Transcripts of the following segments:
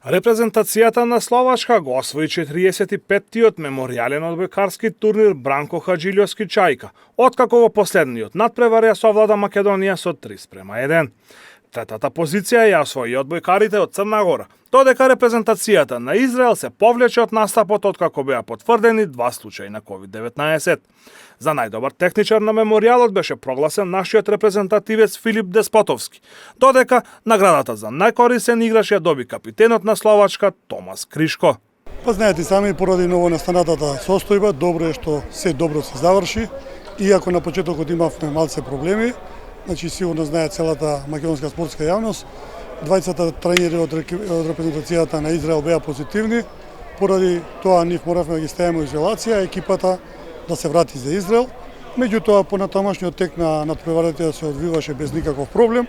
Репрезентацијата на Словачка го освои 45-тиот меморијален одбојкарски турнир Бранко Хаджилјовски Чајка, откако во последниот надпревар ја совлада Македонија со 3:1. Третата позиција ја освои одбојкарите од Црна Гора, додека репрезентацијата на Израел се повлече од настапот откако беа потврдени 2 случаи на COVID-19. За најдобар техничар на меморијалот беше прогласен нашиот репрезентативец Филип Деспотовски, додека наградата за најкорисен играч ја доби капитенот на Словачка Томас Кришко. Па знаете сами, поради ново настанатата состојба, добро е што се добро се заврши, иако на почетокот имавме малце проблеми, значи сигурно знае целата македонска спортска јавност, двајцата тренери од репрезентацијата на Израел беа позитивни, поради тоа нив моравме да ги ставиме во изолација, екипата да се врати за Израел. Меѓутоа, понатамошниот тек на надпреварите се одвиваше без никаков проблем.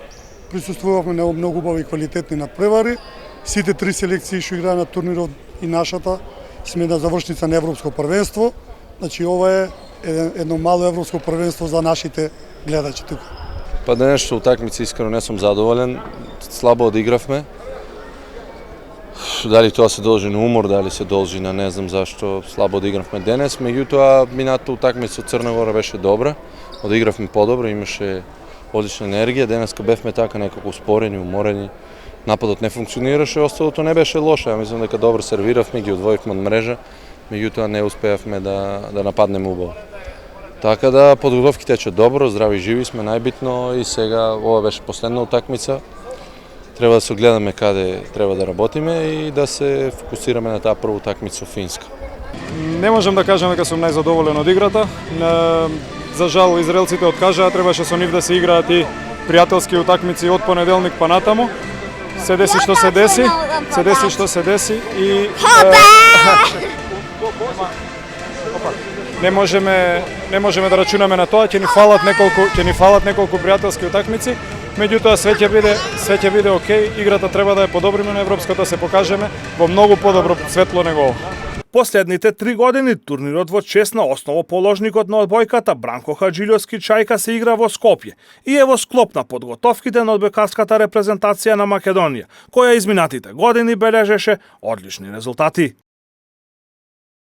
Присуствувавме на многу убави и квалитетни надпревари. Сите 3 селекции што играа на турнирот и нашата сме на завршница на Европско првенство. Значи, ова е едно мало Европско првенство за нашите гледачи тука. Па денешната утакмица искрено не сум задоволен. Слабо одигравме. Дали тоа се должи на умор, дали се должи на не знам зашто слабо одигравме денес, меѓутоа минатата утакмица од Црна Гора беше добра, одигравме подобро, имаше одлична енергија, денеска бевме така некако успорени, уморени, нападот не функционираше, осталото не беше лошо, ја мислам дека добро сервиравме, ги одвоивме од мрежа, меѓутоа не успеавме да нападнеме убаво. Така да подготовки тече добро, здрави и живи сме најбитно и сега ова беше последна утакмица. Треба да се огледаме каде треба да работиме и да се фокусираме на таа прва утакмица со Финска. Не можам да кажам дека сум најзадоволен од играта. За жал израелците откажаа, требаше со нив да се играат и пријателски утакмици од понеделник па натаму. Се деси што се деси, и не можеме да рачунаме на тоа, ќе ни фалат неколку пријателски утакмици. Меѓутоа све ќе биде окей, играта треба да ја подобриме на европската, се покажеме во многу подобро светло него ова. Последните 3 години турнирот во чест на основоположникот на одбојката Бранко Хаджилјовски Чајка се игра во Скопје и е во склоп на подготовките на одбојкарската репрезентација на Македонија, која изминатите години бележеше одлични резултати.